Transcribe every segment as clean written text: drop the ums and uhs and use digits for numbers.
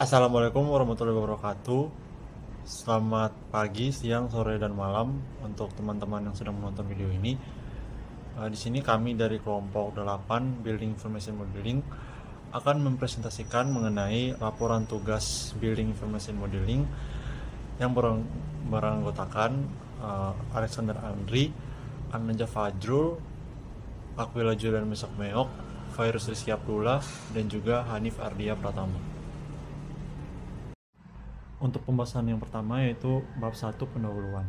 Assalamualaikum warahmatullahi wabarakatuh. Selamat pagi, siang, sore, dan malam untuk teman-teman yang sedang menonton video ini. Di sini kami dari kelompok 8 Building Information Modeling akan mempresentasikan mengenai laporan tugas Building Information Modeling yang beranggotakan Alexander Andri, Anaja Fajrul, Aquila Julian Mesok Meok, Virus Rizky Abdullah, dan juga Hanif Ardia Pratama. Untuk pembahasan yang pertama yaitu bab 1 pendahuluan.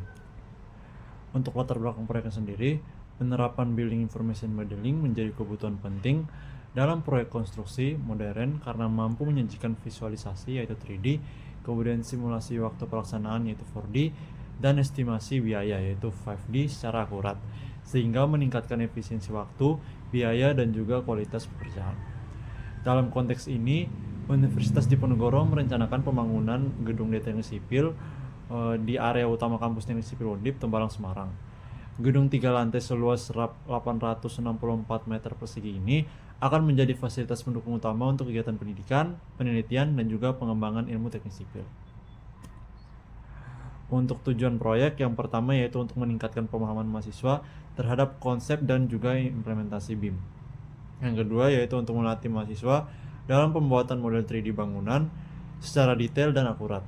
Untuk latar belakang proyeknya sendiri, penerapan Building Information Modeling menjadi kebutuhan penting dalam proyek konstruksi modern karena mampu menyajikan visualisasi yaitu 3D, kemudian simulasi waktu pelaksanaan yaitu 4D, dan estimasi biaya yaitu 5D secara akurat, sehingga meningkatkan efisiensi waktu, biaya, dan juga kualitas pekerjaan. Dalam konteks ini, Universitas Diponegoro merencanakan pembangunan gedung teknik sipil di area utama kampus teknik sipil Undip, Tembalang, Semarang. Gedung 3 lantai seluas 864 meter persegi ini akan menjadi fasilitas pendukung utama untuk kegiatan pendidikan, penelitian, dan juga pengembangan ilmu teknik sipil. Untuk tujuan proyek yang pertama yaitu untuk meningkatkan pemahaman mahasiswa terhadap konsep dan juga implementasi BIM. Yang kedua yaitu untuk melatih mahasiswa dalam pembuatan model 3D bangunan secara detail dan akurat.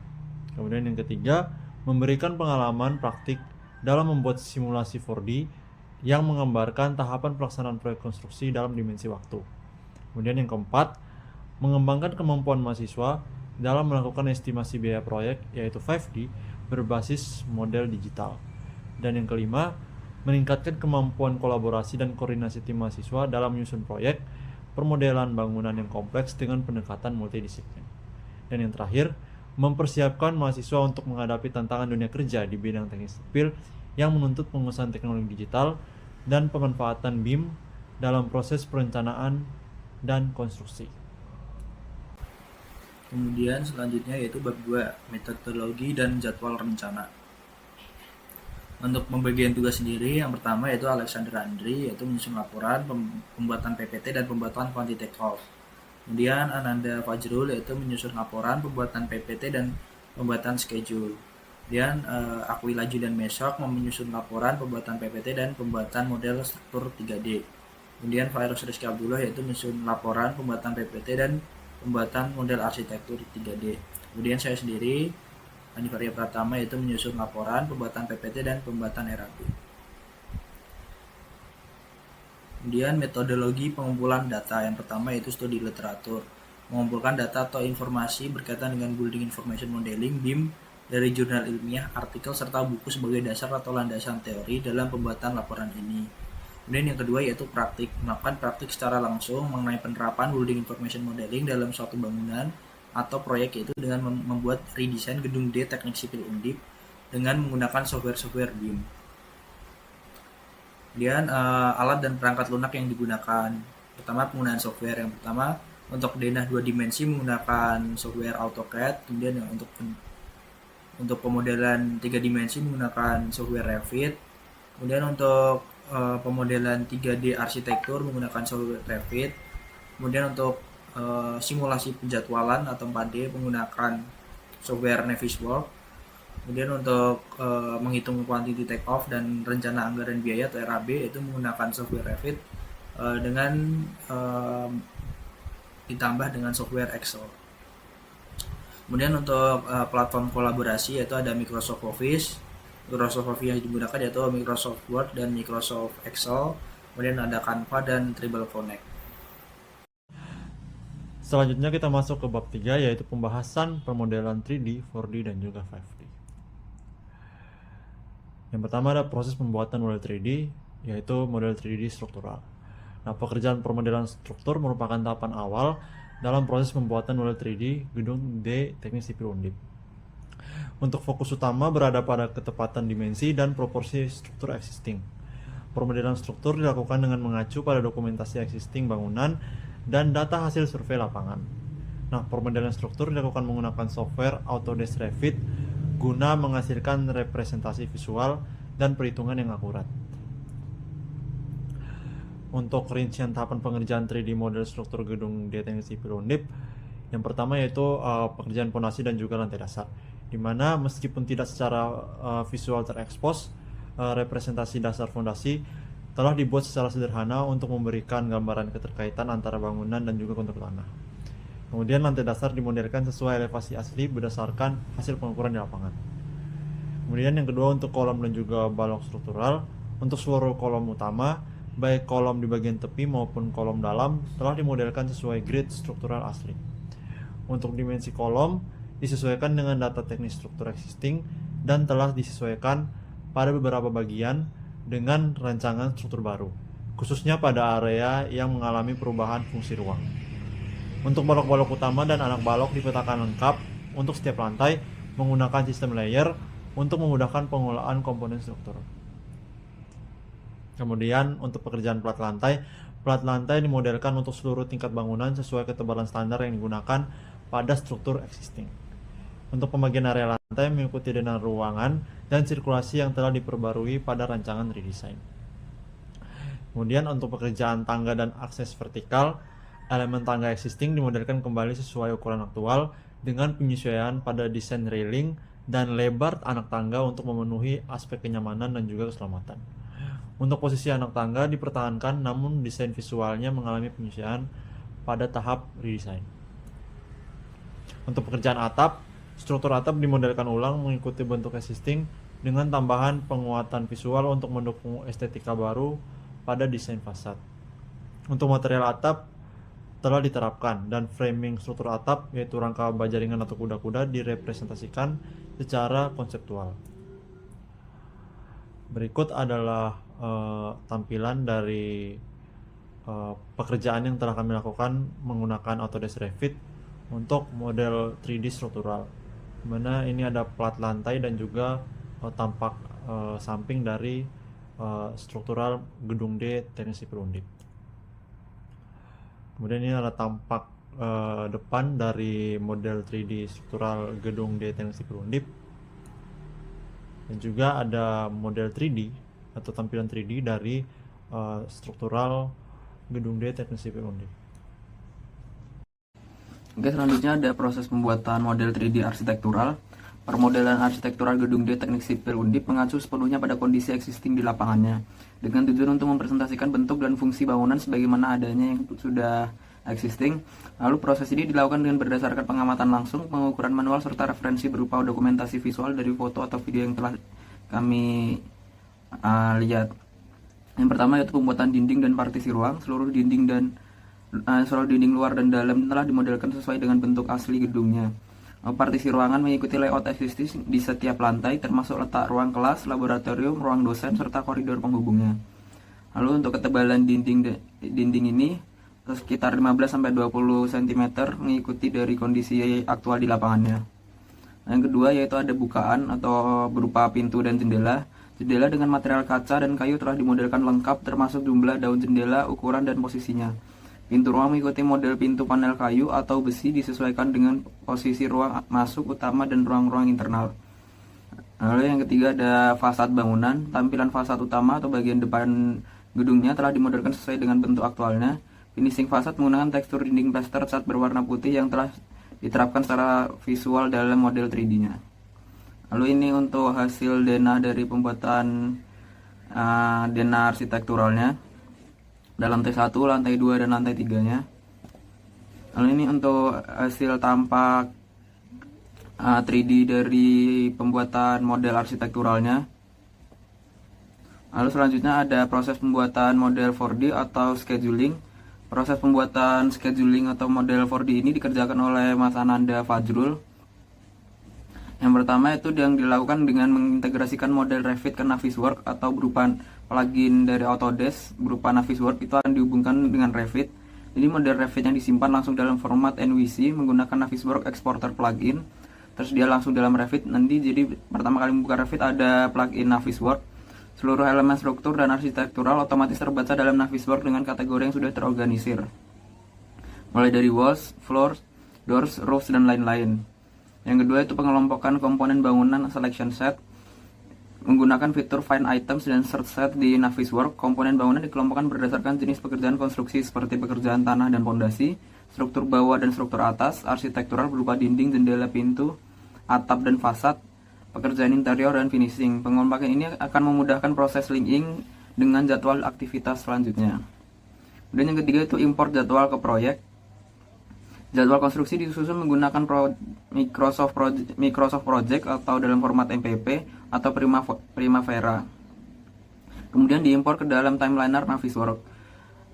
Kemudian yang ketiga, memberikan pengalaman praktik dalam membuat simulasi 4D yang menggambarkan tahapan pelaksanaan proyek konstruksi dalam dimensi waktu. Kemudian yang keempat, mengembangkan kemampuan mahasiswa dalam melakukan estimasi biaya proyek yaitu 5D berbasis model digital. Dan yang kelima, meningkatkan kemampuan kolaborasi dan koordinasi tim mahasiswa dalam menyusun proyek permodelan bangunan yang kompleks dengan pendekatan multidisiplin. Dan yang terakhir, mempersiapkan mahasiswa untuk menghadapi tantangan dunia kerja di bidang teknik sipil yang menuntut penguasaan teknologi digital dan pemanfaatan BIM dalam proses perencanaan dan konstruksi. Kemudian selanjutnya yaitu bab 2, metodologi dan jadwal rencana. Untuk pembagian tugas sendiri, yang pertama yaitu Alexander Andri, yaitu menyusun laporan, pembuatan PPT, dan pembuatan quantity cost. Kemudian Ananda Fajrul, yaitu menyusun laporan, pembuatan PPT, dan pembuatan schedule. Kemudian Aquila Julian Mesok menyusun laporan, pembuatan PPT, dan pembuatan model struktur 3D. Kemudian Virus Rizky Abdullah, yaitu menyusun laporan, pembuatan PPT, dan pembuatan model arsitektur 3D. Kemudian saya sendiri, Hanif Ardia Pratama, yaitu menyusun laporan, pembuatan PPT, dan pembuatan RAP. Kemudian metodologi pengumpulan data. Yang pertama yaitu studi literatur. Mengumpulkan data atau informasi berkaitan dengan Building Information Modeling BIM dari jurnal ilmiah, artikel, serta buku sebagai dasar atau landasan teori dalam pembuatan laporan ini. Kemudian yang kedua yaitu praktik. Melakukan praktik secara langsung mengenai penerapan Building Information Modeling dalam suatu bangunan atau proyek, yaitu dengan membuat redesign gedung D Teknik Sipil Undip dengan menggunakan software BIM. Kemudian alat dan perangkat lunak yang digunakan. Pertama, penggunaan software. Yang pertama, untuk denah 2 dimensi menggunakan software AutoCAD. Kemudian untuk pemodelan 3 dimensi menggunakan software Revit. Kemudian untuk pemodelan 3D arsitektur menggunakan software Revit. Kemudian untuk simulasi penjadwalan atau 4D menggunakan software Navisworks. Kemudian untuk menghitung quantity take off dan rencana anggaran biaya atau RAB itu menggunakan software Revit dengan ditambah dengan software Excel. Kemudian untuk platform kolaborasi yaitu ada Microsoft Office. Microsoft Office yang digunakan yaitu Microsoft Word dan Microsoft Excel. Kemudian ada Canva dan Dribble Connect. Selanjutnya kita masuk ke bab 3 yaitu pembahasan permodelan 3D, 4D, dan juga 5D. Yang pertama ada proses pembuatan model 3D yaitu model 3D struktural. Nah, pekerjaan permodelan struktur merupakan tahapan awal dalam proses pembuatan model 3D gedung D Teknik Sipil Undip. Untuk fokus utama berada pada ketepatan dimensi dan proporsi struktur existing. Permodelan struktur dilakukan dengan mengacu pada dokumentasi existing bangunan dan data hasil survei lapangan. Nah, permodelan struktur dilakukan menggunakan software Autodesk Revit guna menghasilkan representasi visual dan perhitungan yang akurat. Untuk rincian tahapan pengerjaan 3D model struktur gedung D Teknik Sipil Undip, Yang pertama yaitu pekerjaan fondasi dan juga lantai dasar, dimana meskipun tidak secara visual terekspos, representasi dasar fondasi telah dibuat secara sederhana untuk memberikan gambaran keterkaitan antara bangunan dan juga kontur tanah. Kemudian lantai dasar dimodelkan sesuai elevasi asli berdasarkan hasil pengukuran di lapangan. Kemudian yang kedua untuk kolom dan juga balok struktural. Untuk seluruh kolom utama, baik kolom di bagian tepi maupun kolom dalam, telah dimodelkan sesuai grid struktural asli. Untuk dimensi kolom disesuaikan dengan data teknis struktur existing dan telah disesuaikan pada beberapa bagian dengan rancangan struktur baru, khususnya pada area yang mengalami perubahan fungsi ruang. Untuk balok-balok utama dan anak balok dipetakan lengkap untuk setiap lantai menggunakan sistem layer untuk memudahkan pengelolaan komponen struktur. Kemudian untuk pekerjaan plat lantai dimodelkan untuk seluruh tingkat bangunan sesuai ketebalan standar yang digunakan pada struktur existing. Untuk pembagian area lantai mengikuti dengan ruangan dan sirkulasi yang telah diperbarui pada rancangan redesign. Kemudian untuk pekerjaan tangga dan akses vertikal, elemen tangga existing dimodelkan kembali sesuai ukuran aktual dengan penyesuaian pada desain railing dan lebar anak tangga untuk memenuhi aspek kenyamanan dan juga keselamatan. Untuk posisi anak tangga dipertahankan, namun desain visualnya mengalami penyesuaian pada tahap redesign. Untuk pekerjaan atap, struktur atap dimodelkan ulang mengikuti bentuk existing dengan tambahan penguatan visual untuk mendukung estetika baru pada desain fasad. Untuk material atap telah diterapkan dan framing struktur atap yaitu rangka baja ringan atau kuda-kuda direpresentasikan secara konseptual. Berikut adalah tampilan dari pekerjaan yang telah kami lakukan menggunakan Autodesk Revit untuk model 3D struktural, dimana ini ada plat lantai dan juga tampak samping dari struktural gedung D Teknik Sipil Undip. Kemudian ini ada tampak depan dari model 3D struktural gedung D Teknik Sipil Undip, dan juga ada model 3D atau tampilan 3D dari struktural gedung D Teknik Sipil Undip. Oke, selanjutnya ada proses pembuatan model 3D arsitektural. Permodelan arsitektural gedung D Teknik Sipil Undip mengacu sepenuhnya pada kondisi existing di lapangannya, dengan tujuan untuk mempresentasikan bentuk dan fungsi bangunan sebagaimana adanya yang sudah existing. Lalu proses ini dilakukan dengan berdasarkan pengamatan langsung, pengukuran manual, serta referensi berupa dokumentasi visual dari foto atau video yang telah kami lihat. Yang pertama yaitu pembuatan dinding dan partisi ruang. Seluruh dinding luar dan dalam telah dimodelkan sesuai dengan bentuk asli gedungnya. Partisi ruangan mengikuti layout existing di setiap lantai, termasuk letak ruang kelas, laboratorium, ruang dosen, serta koridor penghubungnya. Lalu untuk ketebalan dinding ini sekitar 15-20 cm mengikuti dari kondisi aktual di lapangannya. Yang kedua yaitu ada bukaan atau berupa pintu dan jendela. Jendela dengan material kaca dan kayu telah dimodelkan lengkap termasuk jumlah daun jendela, ukuran, dan posisinya. Pintu ruang mengikuti model pintu panel kayu atau besi disesuaikan dengan posisi ruang masuk utama dan ruang-ruang internal. Lalu yang ketiga ada fasad bangunan. Tampilan fasad utama atau bagian depan gedungnya telah dimodelkan sesuai dengan bentuk aktualnya. Finishing fasad menggunakan tekstur dinding plaster cat berwarna putih yang telah diterapkan secara visual dalam model 3D-nya. Lalu ini untuk hasil denah dari pembuatan denah arsitekturalnya. Ada lantai 1, lantai 2, dan lantai 3-nya. Lalu ini untuk hasil tampak 3D dari pembuatan model arsitekturalnya. Lalu selanjutnya ada proses pembuatan model 4D atau scheduling. Proses pembuatan scheduling atau model 4D ini dikerjakan oleh Mas Ananda Fajrul. Yang pertama itu yang dilakukan dengan mengintegrasikan model Revit ke Navisworks atau berupa plugin dari Autodesk berupa Navisworks itu akan dihubungkan dengan Revit. Jadi model Revit yang disimpan langsung dalam format NVC menggunakan Navisworks Exporter plugin. Terus dia langsung dalam Revit nanti, jadi pertama kali membuka Revit ada plugin Navisworks. Seluruh elemen struktur dan arsitektural otomatis terbaca dalam Navisworks dengan kategori yang sudah terorganisir, mulai dari walls, floors, doors, roofs, dan lain-lain. Yang kedua itu pengelompokan komponen bangunan selection set. Menggunakan fitur find items dan search set di Navisworks, komponen bangunan dikelompokkan berdasarkan jenis pekerjaan konstruksi seperti pekerjaan tanah dan fondasi, struktur bawah dan struktur atas, arsitektural berupa dinding, jendela, pintu, atap dan fasad, pekerjaan interior dan finishing. Pengompakan ini akan memudahkan proses linking dengan jadwal aktivitas selanjutnya. Kemudian yang ketiga itu import jadwal ke proyek. Jadwal konstruksi disusun menggunakan Microsoft Project atau dalam format MPP atau Primavera. Kemudian diimpor ke dalam timeliner Navisworks.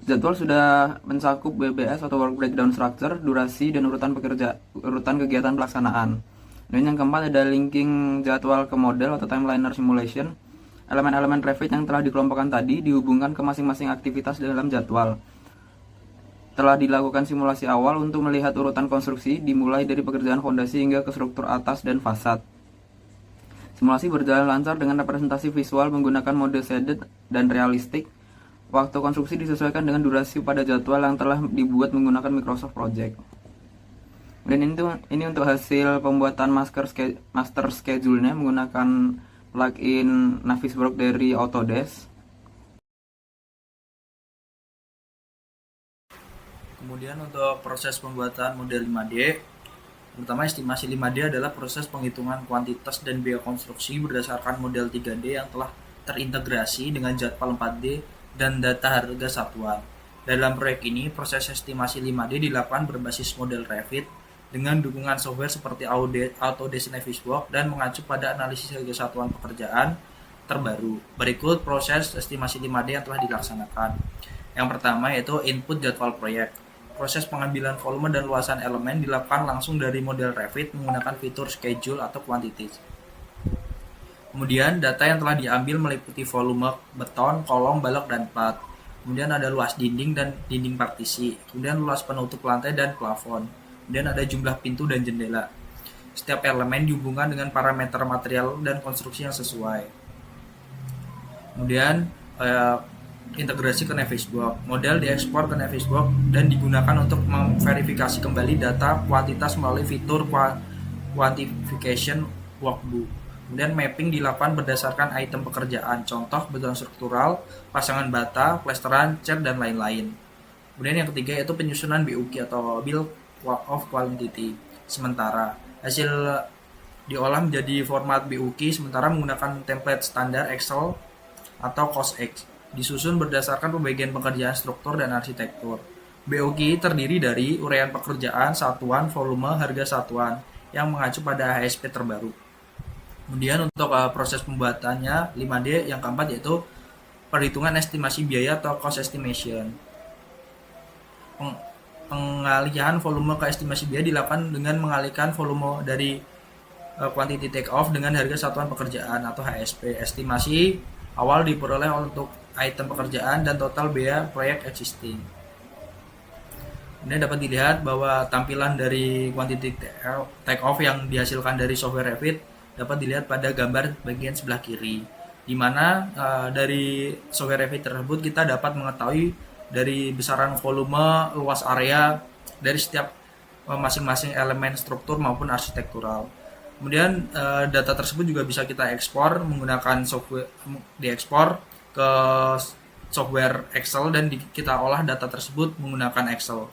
Jadwal sudah mencakup WBS atau Work Breakdown Structure, durasi, dan urutan kegiatan pelaksanaan. Dan yang keempat ada linking jadwal ke model atau timeliner simulation. Elemen-elemen Revit yang telah dikelompokkan tadi dihubungkan ke masing-masing aktivitas dalam jadwal. Telah dilakukan simulasi awal untuk melihat urutan konstruksi dimulai dari pekerjaan fondasi hingga ke struktur atas dan fasad. Simulasi berjalan lancar dengan representasi visual menggunakan mode shaded dan realistik. Waktu konstruksi disesuaikan dengan durasi pada jadwal yang telah dibuat menggunakan Microsoft Project. Dan ini untuk hasil pembuatan master schedule-nya menggunakan plugin Navisworks dari Autodesk. Kemudian untuk proses pembuatan model 5D, pertama estimasi 5D adalah proses penghitungan kuantitas dan biaya konstruksi berdasarkan model 3D yang telah terintegrasi dengan jadwal 4D dan data harga satuan. Dalam proyek ini, proses estimasi 5D dilakukan berbasis model Revit dengan dukungan software seperti Autodesk Navisworks dan mengacu pada analisis harga satuan pekerjaan terbaru. Berikut proses estimasi 5D yang telah dilaksanakan. Yang pertama yaitu input jadwal proyek. Proses pengambilan volume dan luasan elemen dilakukan langsung dari model Revit menggunakan fitur schedule atau quantities. Kemudian data yang telah diambil meliputi volume beton, kolom, balok, dan plat. Kemudian ada luas dinding dan dinding partisi. Kemudian luas penutup lantai dan plafon. Kemudian ada jumlah pintu dan jendela. Setiap elemen dihubungkan dengan parameter material dan konstruksi yang sesuai. Kemudian integrasi ke Navisworks. Model diekspor ke Navisworks dan digunakan untuk memverifikasi kembali data kuantitas melalui fitur quantification workbook. Kemudian mapping dilakukan berdasarkan item pekerjaan, contoh beton struktural, pasangan bata, plesteran, cat, dan lain-lain. Kemudian yang ketiga yaitu penyusunan BUQ atau Bill of Quantity. Sementara hasil diolah menjadi format BUQ sementara menggunakan template standar Excel atau COSX. Disusun berdasarkan pembagian pekerjaan struktur dan arsitektur. BUQ terdiri dari uraian pekerjaan, satuan, volume, harga satuan yang mengacu pada HSP terbaru. Kemudian untuk proses pembuatannya 5D yang keempat yaitu perhitungan estimasi biaya atau cost estimation. Pengalihan volume ke estimasi biaya dilakukan dengan mengalihkan volume dari quantity take off dengan harga satuan pekerjaan atau HSP. Estimasi awal diperoleh untuk item pekerjaan dan total biaya proyek existing. Kemudian dapat dilihat bahwa tampilan dari quantity take off yang dihasilkan dari software Revit dapat dilihat pada gambar bagian sebelah kiri, di mana dari software Revit tersebut kita dapat mengetahui dari besaran volume, luas area dari setiap masing-masing elemen struktur maupun arsitektural. Kemudian data tersebut juga bisa kita ekspor menggunakan software, diekspor ke software Excel dan kita olah data tersebut menggunakan Excel.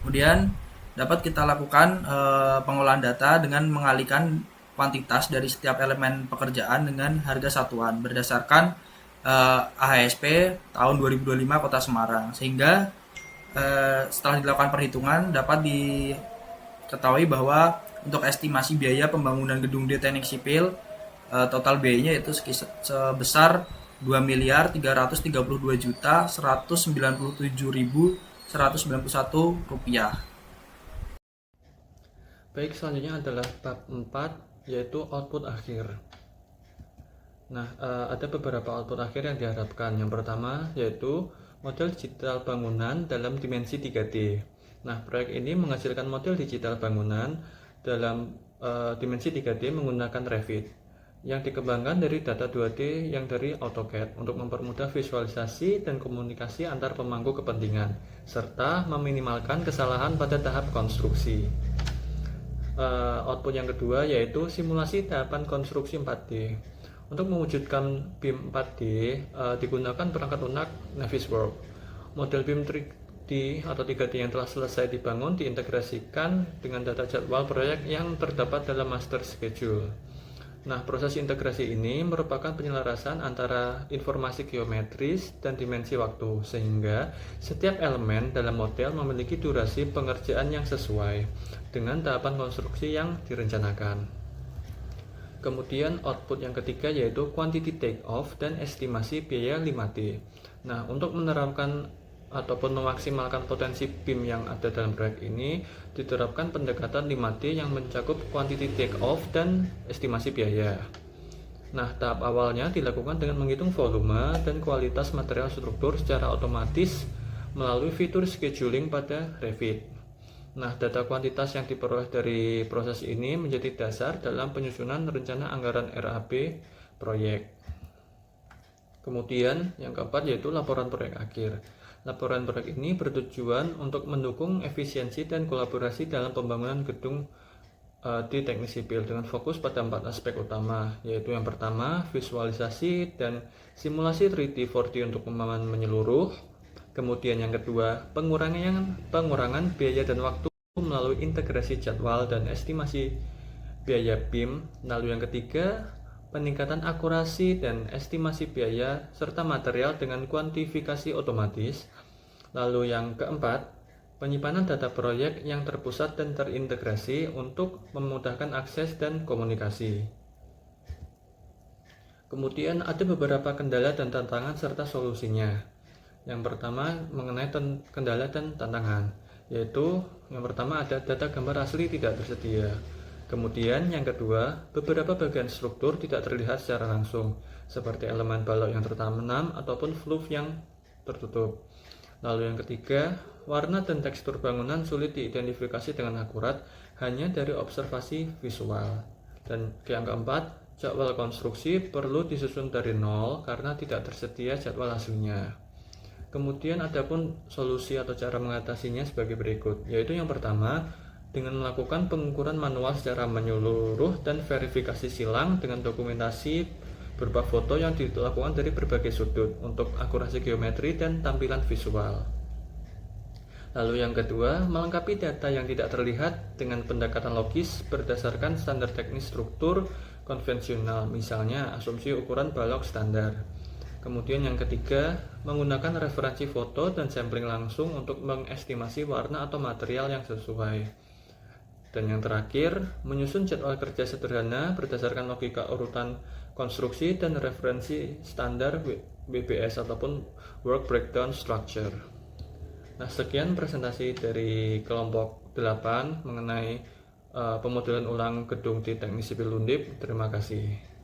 Kemudian dapat kita lakukan pengolahan data dengan mengalihkan kuantitas dari setiap elemen pekerjaan dengan harga satuan berdasarkan AHSP tahun 2025 Kota Semarang, sehingga setelah dilakukan perhitungan dapat diketahui bahwa untuk estimasi biaya pembangunan gedung D Teknik Sipil total biayanya itu sebesar 2.332.197.191 rupiah. Baik, selanjutnya adalah bab 4 yaitu output akhir. Nah, ada beberapa output akhir yang diharapkan. Yang pertama yaitu model digital bangunan dalam dimensi 3D. Nah, proyek ini menghasilkan model digital bangunan dalam dimensi 3D menggunakan Revit yang dikembangkan dari data 2D yang dari AutoCAD untuk mempermudah visualisasi dan komunikasi antar pemangku kepentingan serta meminimalkan kesalahan pada tahap konstruksi. Output yang kedua yaitu simulasi tahapan konstruksi 4D. Untuk mewujudkan BIM 4D digunakan perangkat lunak Navisworks. Model BIM D atau 3D yang telah selesai dibangun diintegrasikan dengan data jadwal proyek yang terdapat dalam master schedule. Nah, proses integrasi ini merupakan penyelarasan antara informasi geometris dan dimensi waktu, sehingga setiap elemen dalam model memiliki durasi pengerjaan yang sesuai dengan tahapan konstruksi yang direncanakan. Kemudian output yang ketiga yaitu quantity take off dan estimasi biaya 5T. Nah, untuk menerapkan ataupun memaksimalkan potensi BIM yang ada dalam proyek ini, diterapkan pendekatan 5T yang mencakup quantity take off dan estimasi biaya. Nah, tahap awalnya dilakukan dengan menghitung volume dan kualitas material struktur secara otomatis melalui fitur scheduling pada Revit. Nah, data kuantitas yang diperoleh dari proses ini menjadi dasar dalam penyusunan rencana anggaran RAP proyek. Kemudian, yang keempat yaitu laporan proyek akhir. Laporan proyek ini bertujuan untuk mendukung efisiensi dan kolaborasi dalam pembangunan gedung di teknik sipil dengan fokus pada 4 aspek utama, yaitu yang pertama, visualisasi dan simulasi 3D 4D untuk pemahaman menyeluruh. Kemudian yang kedua, pengurangan biaya dan waktu melalui integrasi jadwal dan estimasi biaya BIM. Lalu yang ketiga, peningkatan akurasi dan estimasi biaya serta material dengan kuantifikasi otomatis. Lalu yang keempat, penyimpanan data proyek yang terpusat dan terintegrasi untuk memudahkan akses dan komunikasi. Kemudian ada beberapa kendala dan tantangan serta solusinya. Yang pertama mengenai kendala dan tantangan, yaitu yang pertama ada data gambar asli tidak tersedia. Kemudian yang kedua, beberapa bagian struktur tidak terlihat secara langsung, seperti elemen balok yang tertanam ataupun floof yang tertutup. Lalu yang ketiga, warna dan tekstur bangunan sulit diidentifikasi dengan akurat hanya dari observasi visual. Dan yang keempat, jadwal konstruksi perlu disusun dari nol karena tidak tersedia jadwal aslinya. Kemudian adapun solusi atau cara mengatasinya sebagai berikut, yaitu yang pertama, dengan melakukan pengukuran manual secara menyeluruh dan verifikasi silang dengan dokumentasi berupa foto yang dilakukan dari berbagai sudut untuk akurasi geometri dan tampilan visual. Lalu yang kedua, melengkapi data yang tidak terlihat dengan pendekatan logis berdasarkan standar teknis struktur konvensional, misalnya asumsi ukuran balok standar. Kemudian yang ketiga, menggunakan referensi foto dan sampling langsung untuk mengestimasi warna atau material yang sesuai. Dan yang terakhir, menyusun jadwal kerja sederhana berdasarkan logika urutan konstruksi dan referensi standar WBS ataupun Work Breakdown Structure. Nah, sekian presentasi dari kelompok 8 mengenai pemodelan ulang gedung di Teknik Sipil Undip. Terima kasih.